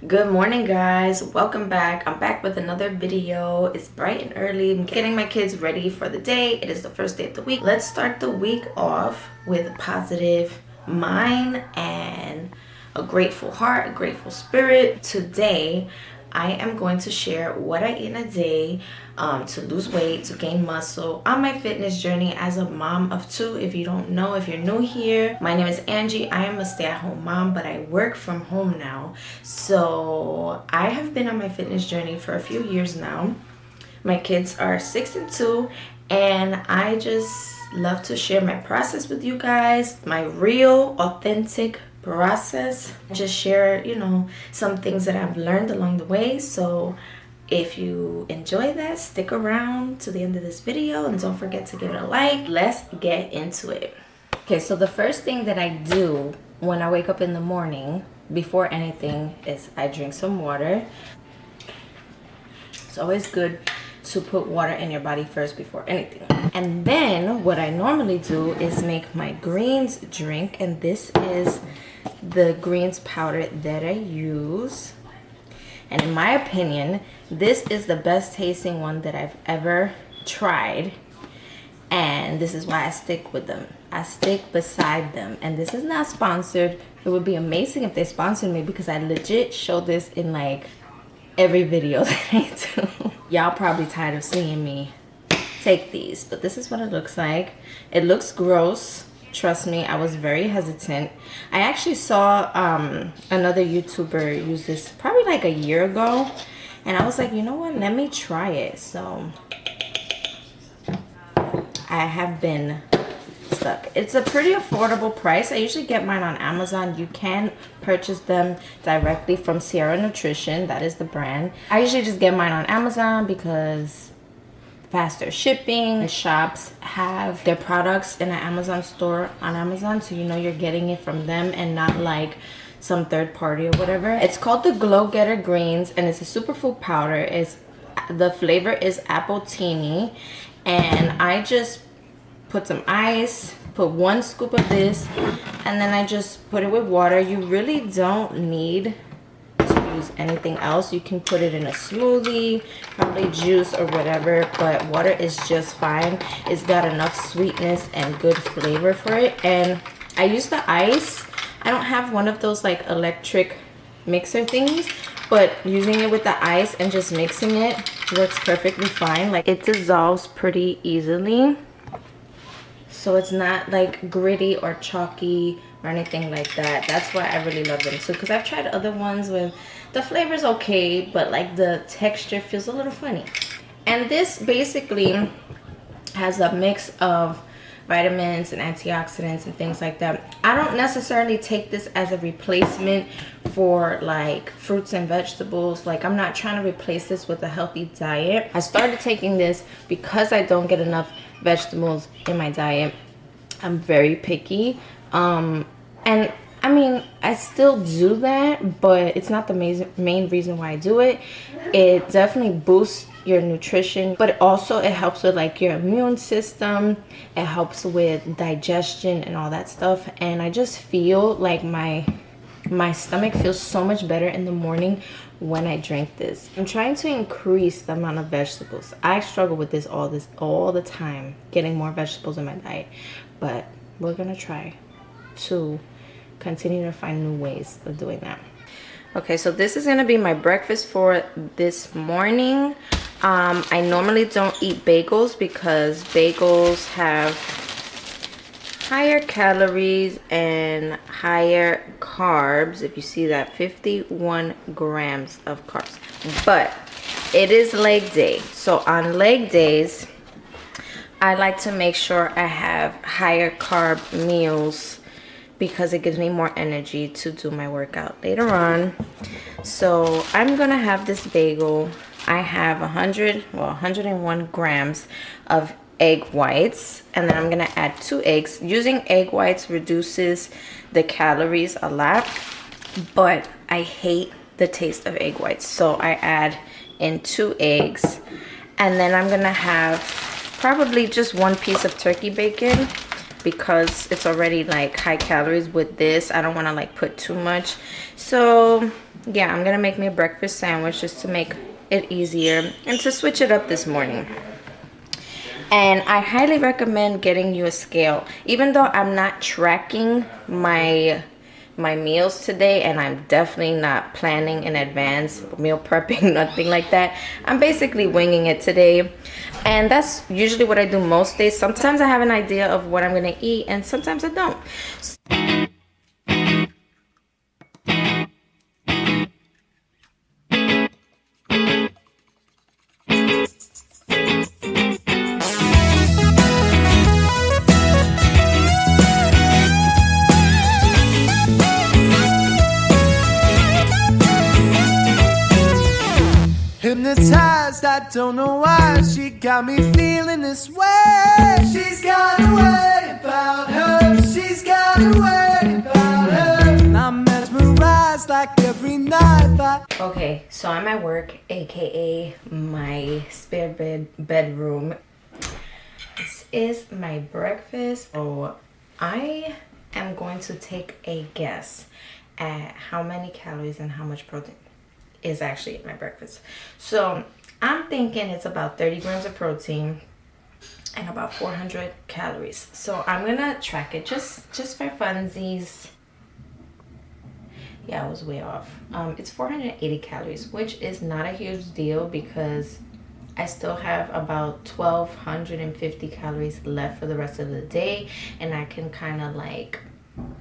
Good morning, guys. Welcome back. I'm back with another video. It's bright and early. I'm getting my kids ready for the day. It is the first day of the week. Let's start the week off with a positive mind and a grateful heart, a grateful spirit. Today I am going to share what I eat in a day to lose weight, to gain muscle on my fitness journey as a mom of two. If you don't know, if you're new here, my name is Angie. I am a stay-at-home mom, but I work from home now. So I have been on my fitness journey for a few years now. My kids are 6 and 2, and I just love to share my process with you guys, my real, authentic process. Just share, some things that I've learned along the way. So if you enjoy that, stick around to the end of this video and don't forget to give it a like. Let's get into it. Okay, so the first thing that I do when I wake up in the morning before anything is I drink some water. It's always good to put water in your body first before anything. And then what I normally do is make my greens drink, and this is the greens powder that I use. And in my opinion, this is the best tasting one that I've ever tried, and this is why I stick with them. I stick beside them. And this is not sponsored. It would be amazing if they sponsored me, because I legit show this in like every video that I do. Y'all probably tired of seeing me take these, but this is what it looks like. It looks gross. Trust me, I was very hesitant. I actually saw another YouTuber use this probably like a year ago, and I was like, you know what, let me try it. So I have been stuck. It's a pretty affordable price. I usually get mine on Amazon. You can purchase them directly from Sierra Nutrition. That is the brand. I usually just get mine on Amazon because faster shipping. Shops have their products in an Amazon store on Amazon, so you know you're getting it from them and not like some third party or whatever. It's called the Glow Getter Greens, and it's a superfood powder. The flavor is apple teeny, and I just put some ice, put 1 scoop of this, and then I just put it with water. You really don't need to use anything else. You can put it in a smoothie, probably juice or whatever, but water is just fine. It's got enough sweetness and good flavor for it. And I use the ice. I don't have one of those like electric mixer things, but using it with the ice and just mixing it works perfectly fine. Like, it dissolves pretty easily, so it's not like gritty or chalky or anything like that. That's why I really love them too, because I've tried other ones with the flavor's okay, but like the texture feels a little funny. And this basically has a mix of vitamins and antioxidants and things like that. I don't necessarily take this as a replacement for like fruits and vegetables. Like, I'm not trying to replace this with a healthy diet. I started taking this because I don't get enough vegetables in my diet. I'm very picky, and I mean, I still do that, but it's not the main reason why I do it. It definitely boosts your nutrition, but also it helps with like your immune system. It helps with digestion and all that stuff. And I just feel like my stomach feels so much better in the morning when I drink this. I'm trying to increase the amount of vegetables. I struggle with this all the time, getting more vegetables in my diet, but we're gonna try to continue to find new ways of doing that. Okay, so this is gonna be my breakfast for this morning. I normally don't eat bagels because bagels have higher calories and higher carbs. If you see that, 51 grams of carbs. But it is leg day, so on leg days I like to make sure I have higher carb meals because it gives me more energy to do my workout later on. So I'm gonna have this bagel. I have 101 grams of egg whites, and then I'm gonna add 2 eggs. Using egg whites reduces the calories a lot, but I hate the taste of egg whites, so I add in 2 eggs. And then I'm gonna have probably just 1 piece of turkey bacon. because it's already like high calories with this. I don't want to like put too much. So yeah, I'm gonna make me a breakfast sandwich just to make it easier and to switch it up this morning. And I highly recommend getting you a scale. Even though I'm not tracking my meals today, and I'm definitely not planning in advance, meal prepping, nothing like that. I'm basically winging it today. And that's usually what I do most days. Sometimes I have an idea of what I'm gonna eat, and sometimes I don't. Hypnotized, I don't know why she got me feeling this way. She's got a way about her. She's got a way about her. I'm mesmerized like every night. Okay, so I'm at work, aka my spare bedroom. This is my breakfast. So I am going to take a guess at how many calories and how much protein is actually in my breakfast. So I'm thinking it's about 30 grams of protein and about 400 calories. So I'm gonna track it just for funsies. Yeah, I was way off. It's 480 calories, which is not a huge deal because I still have about 1,250 calories left for the rest of the day, and I can kind of like,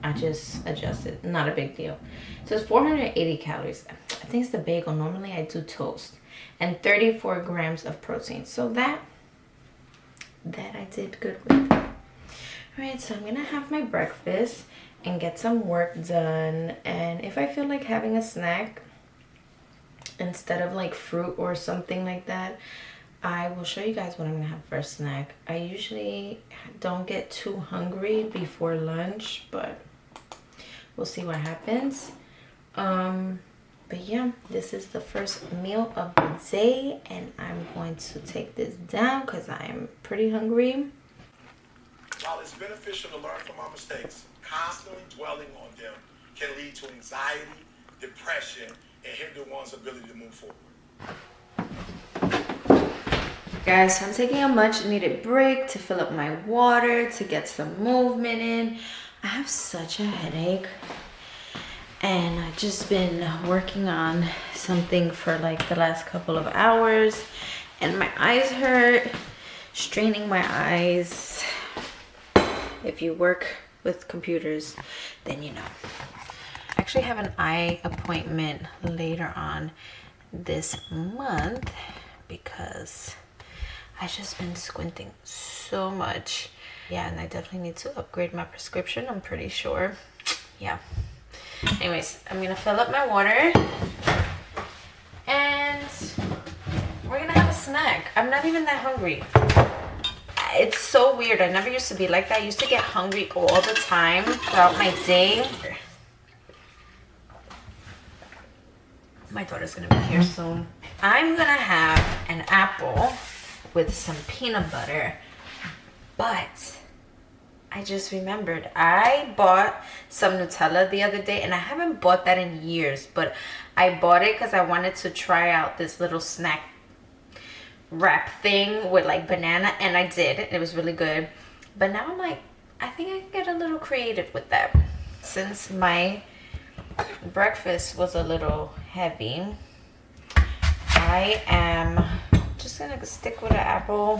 I just adjust it. Not a big deal. So it's 480 calories. I think it's the bagel. Normally I do toast. And 34 grams of protein. So that I did good with. Alright, so I'm going to have my breakfast and get some work done. And if I feel like having a snack instead of like fruit or something like that, I will show you guys what I'm gonna have for a snack. I usually don't get too hungry before lunch, but we'll see what happens. But yeah, this is the first meal of the day, and I'm going to take this down because I am pretty hungry. While it's beneficial to learn from our mistakes, constantly dwelling on them can lead to anxiety, depression, and hinder one's ability to move forward. Guys, so I'm taking a much needed break to fill up my water, to get some movement in. I have such a headache, and I've just been working on something for like the last couple of hours, and my eyes hurt, straining my eyes. If you work with computers, then you know. I actually have an eye appointment later on this month because I've just been squinting so much. Yeah, and I definitely need to upgrade my prescription, I'm pretty sure. Yeah. Anyways, I'm gonna fill up my water and we're gonna have a snack. I'm not even that hungry. It's so weird. I never used to be like that. I used to get hungry all the time throughout my day. My daughter's gonna be here soon. I'm gonna have an apple with some peanut butter, but I just remembered I bought some Nutella the other day, and I haven't bought that in years, but I bought it because I wanted to try out this little snack wrap thing with like banana, and I did. It was really good, but now I'm like, I think I can get a little creative with that. Since my breakfast was a little heavy, I am just gonna stick with an apple.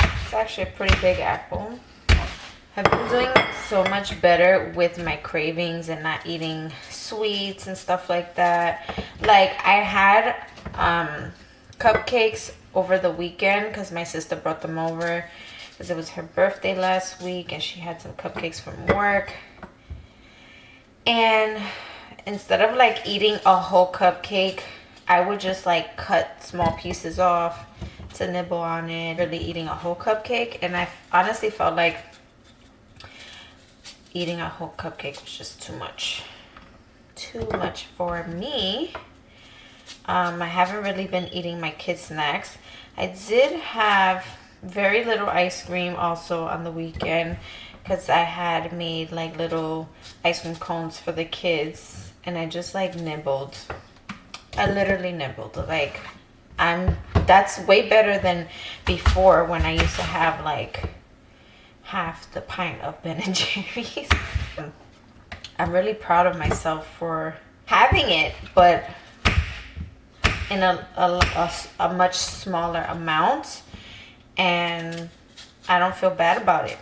It's actually a pretty big apple. I've been doing so much better with my cravings and not eating sweets and stuff like that. Like I had cupcakes over the weekend because my sister brought them over because it was her birthday last week, and she had some cupcakes from work. And instead of like eating a whole cupcake, I would just like cut small pieces off to nibble on it, really eating a whole cupcake. And I honestly felt like eating a whole cupcake was just too much for me. I haven't really been eating my kids' snacks. I did have very little ice cream also on the weekend because I had made like little ice cream cones for the kids, and I just like nibbled. I literally nibbled. Like, that's way better than before when I used to have like half the pint of Ben and Jerry's. I'm really proud of myself for having it, but in a much smaller amount, and I don't feel bad about it.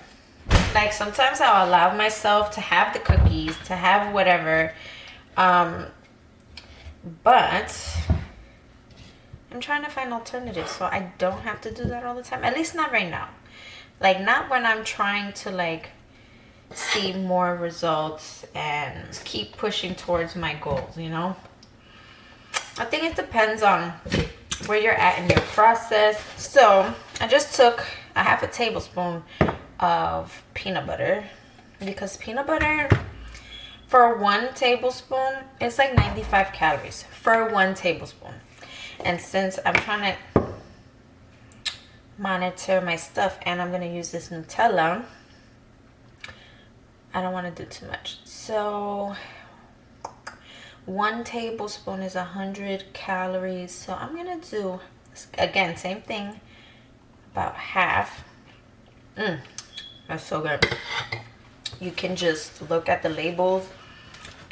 Like, sometimes I'll allow myself to have the cookies, to have whatever, but I'm trying to find alternatives so I don't have to do that all the time. At least not right now. Like, not when I'm trying to like see more results and keep pushing towards my goals, you know? I think it depends on where you're at in your process. So I just took a half a tablespoon of peanut butter, because peanut butter for 1 tablespoon is like 95 calories for 1 tablespoon. And since I'm trying to monitor my stuff and I'm gonna use this Nutella, I don't want to do too much. So 1 tablespoon is 100 calories. So I'm gonna do, again, same thing, about half. That's so good. You can just look at the labels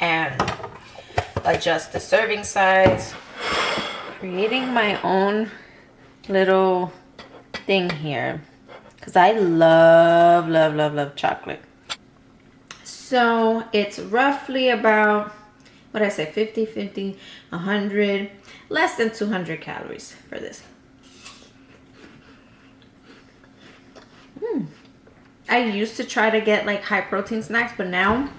and adjust the serving size. Creating my own little thing here because I love chocolate. So it's roughly about, what did I say, 50, 100, less than 200 calories for this. I used to try to get like high protein snacks, but now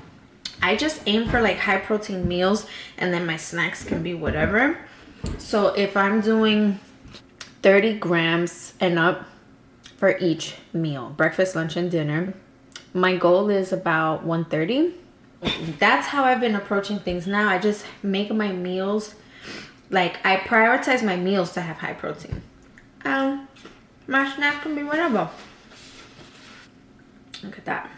I just aim for like high protein meals, and then my snacks can be whatever. So if I'm doing 30 grams and up for each meal, breakfast, lunch, and dinner, my goal is about 130. That's how I've been approaching things now. I just make my meals, like I prioritize my meals to have high protein. My snack can be whatever. Look at that.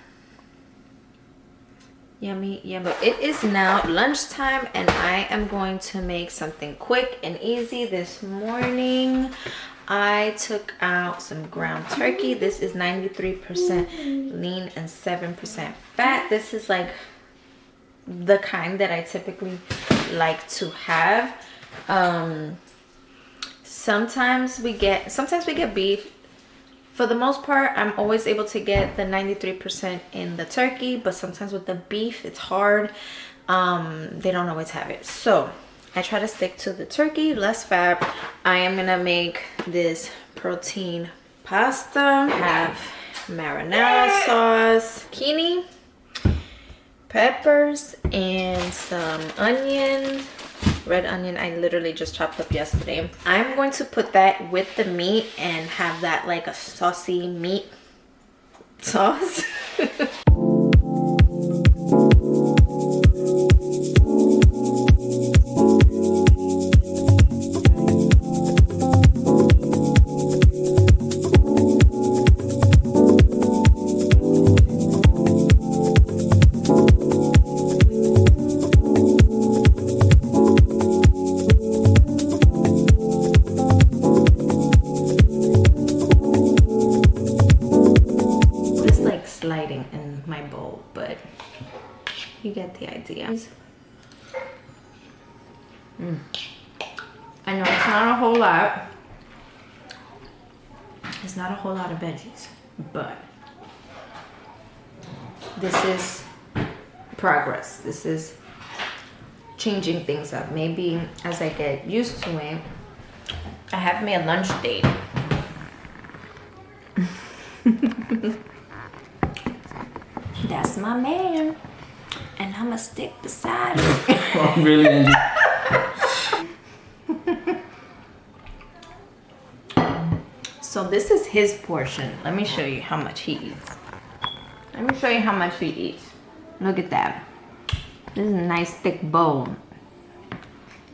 Yummy, yummy. It is now lunchtime and I am going to make something quick and easy. This morning I took out some ground turkey. This is 93% lean and 7% fat. This is like the kind that I typically like to have. Sometimes we get beef. For the most part, I'm always able to get the 93% in the turkey, but sometimes with the beef, it's hard. They don't always have it. So I try to stick to the turkey, less fat. I am gonna make this protein pasta. I have marinara sauce, zucchini, peppers, and some onions. Red onion I literally just chopped up yesterday. I'm going to put that with the meat and have that like a saucy meat sauce. In my bowl, but you get the idea. I know it's not a whole lot. It's not a whole lot of veggies, but this is progress. This is changing things up. Maybe as I get used to it. I have me a lunch date. That's my man, and I'ma stick beside him. Oh, really, Angie? So this is his portion. Let me show you how much he eats. Look at that. This is a nice thick bowl.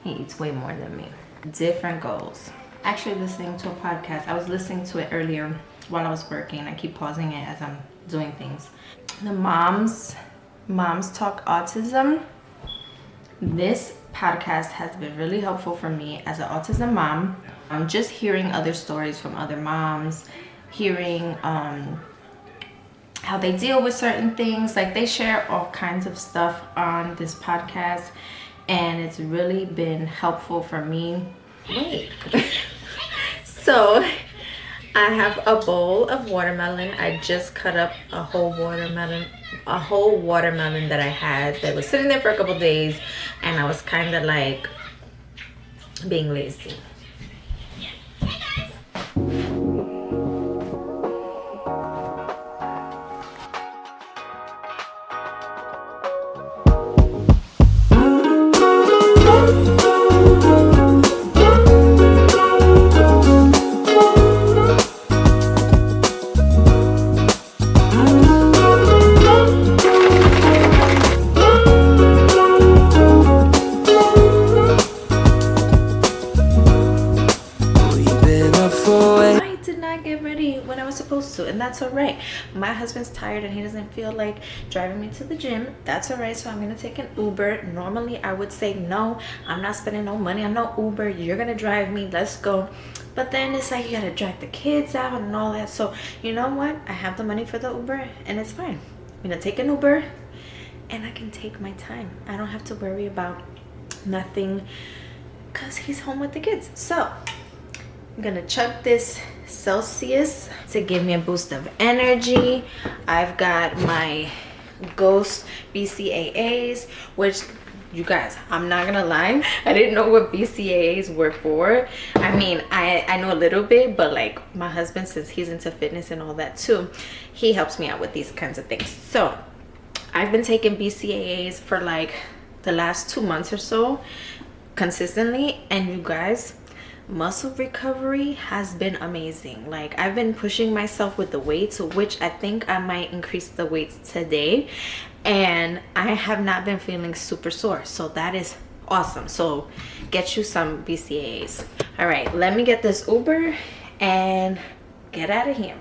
He eats way more than me. Different goals. Actually listening to a podcast. I was listening to it earlier while I was working. I keep pausing it as I'm doing things. The Moms Talk Autism. This podcast has been really helpful for me as an autism mom. I'm just hearing other stories from other moms, hearing how they deal with certain things. Like, they share all kinds of stuff on this podcast, and it's really been helpful for me. Wait. So I have a bowl of watermelon. I just cut up a whole watermelon that I had that was sitting there for a couple days, and I was kind of like being lazy. And that's all right. My husband's tired and he doesn't feel like driving me to the gym. That's all right. So I'm gonna take an Uber. Normally I would say no, I'm not spending no money on no Uber, you're gonna drive me, let's go. But then it's like you gotta drag the kids out and all that. So you know what, I have the money for the Uber and it's fine. I'm gonna take an Uber and I can take my time. I don't have to worry about nothing because he's home with the kids. So I'm gonna chug this Celsius to give me a boost of energy. I've got my Ghost BCAAs, which, you guys, I'm not gonna lie, I didn't know what BCAAs were for. I mean, I know a little bit, but like my husband, since he's into fitness and all that too, he helps me out with these kinds of things. So I've been taking BCAAs for like the last 2 months or so consistently, and you guys, muscle recovery has been amazing. Like, I've been pushing myself with the weights, which I think I might increase the weights today, and I have not been feeling super sore, so that is awesome. So get you some BCAAs. All right, let me get this Uber and get out of here.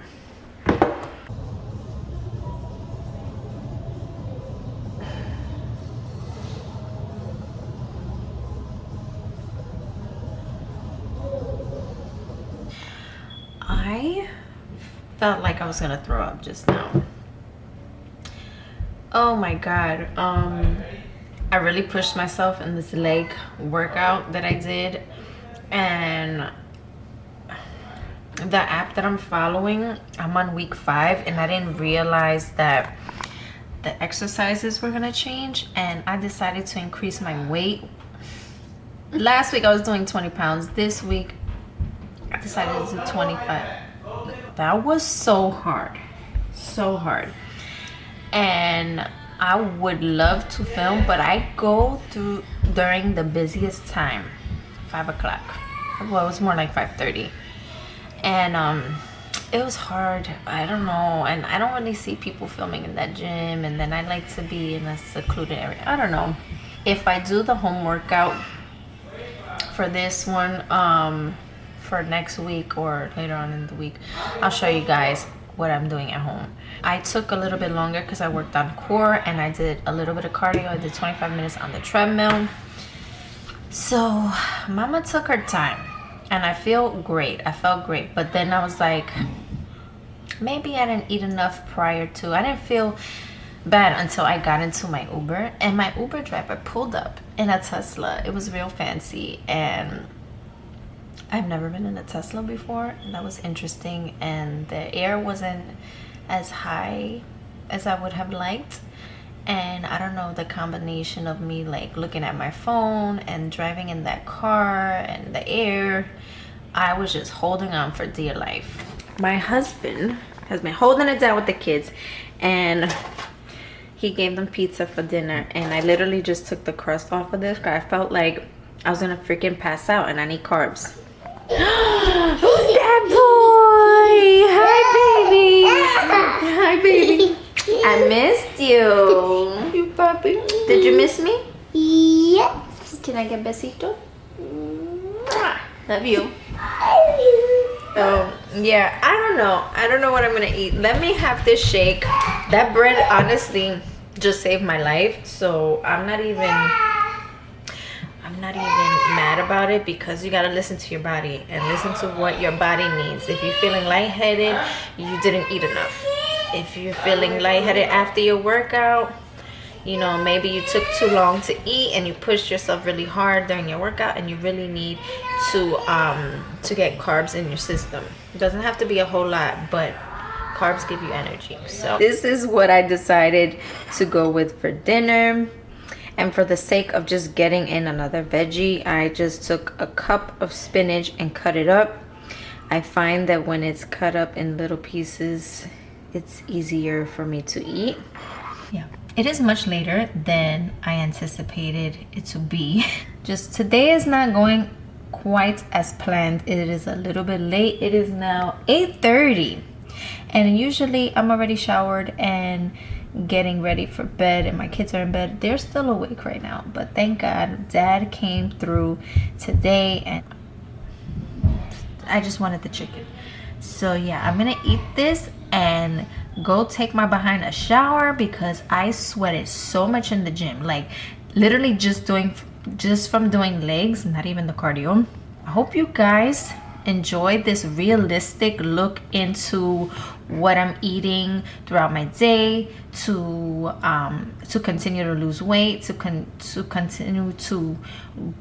I felt like I was gonna throw up just now. Oh my god. I really pushed myself in this leg workout that I did, and the app that I'm following, I'm on week 5, and I didn't realize that the exercises were gonna change, and I decided to increase my weight. Last week I was doing 20 pounds. This week I decided to do 25. That was so hard, and I would love to film, but I go through during the busiest time, 5 o'clock. Well, it was more like 5:30, and it was hard. I don't know, and I don't really see people filming in that gym, and then I like to be in a secluded area. I don't know. If I do the home workout for this one, for next week or later on in the week, I'll show you guys what I'm doing at home. I took a little bit longer because I worked on core, and I did a little bit of cardio. I did 25 minutes on the treadmill. So mama took her time, and I feel great. I felt great, but then I was like, maybe I didn't eat enough prior to. I didn't feel bad until I got into my Uber, and my Uber driver pulled up in a Tesla. It was real fancy, and I've never been in a Tesla before, and that was interesting, and the air wasn't as high as I would have liked. And I don't know, the combination of me like looking at my phone and driving in that car and the air, I was just holding on for dear life. My husband has been holding it down with the kids, and he gave them pizza for dinner, and I literally just took the crust off of this because I felt like I was gonna freaking pass out, and I need carbs. Who's that boy? Hi, baby. Hi, baby. I missed you. You puppy. Did you miss me? Yes. Can I get besito? Love you. Yeah, I don't know what I'm gonna eat. Let me have this shake. That bread honestly just saved my life, so I'm not even mad about it, because you gotta listen to your body and listen to what your body needs. If you're feeling lightheaded, you didn't eat enough. If you're feeling lightheaded after your workout, you know, maybe you took too long to eat and you pushed yourself really hard during your workout, and you really need to get carbs in your system. It doesn't have to be a whole lot, but carbs give you energy. So this is what I decided to go with for dinner. And for the sake of just getting in another veggie, I just took a cup of spinach and cut it up. I find that when it's cut up in little pieces, it's easier for me to eat. Yeah, it is much later than I anticipated it to be. Just today is not going quite as planned. It is a little bit late. It is now 8:30, and usually I'm already showered and getting ready for bed, and my kids are in bed. They're still awake right now, but thank God Dad came through today, and I just wanted the chicken. So yeah, I'm gonna eat this and go take my behind a shower, because I sweated so much in the gym, like literally just from doing legs, not even the cardio. I hope you guys enjoyed this realistic look into what I'm eating throughout my day to continue to lose weight, to continue to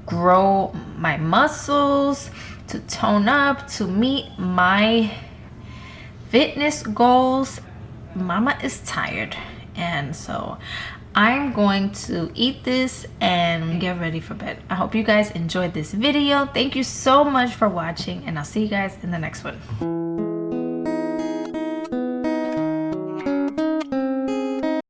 grow my muscles, to tone up, to meet my fitness goals. Mama is tired, and so I'm going to eat this and get ready for bed. I hope you guys enjoyed this video. Thank you so much for watching, and I'll see you guys in the next one.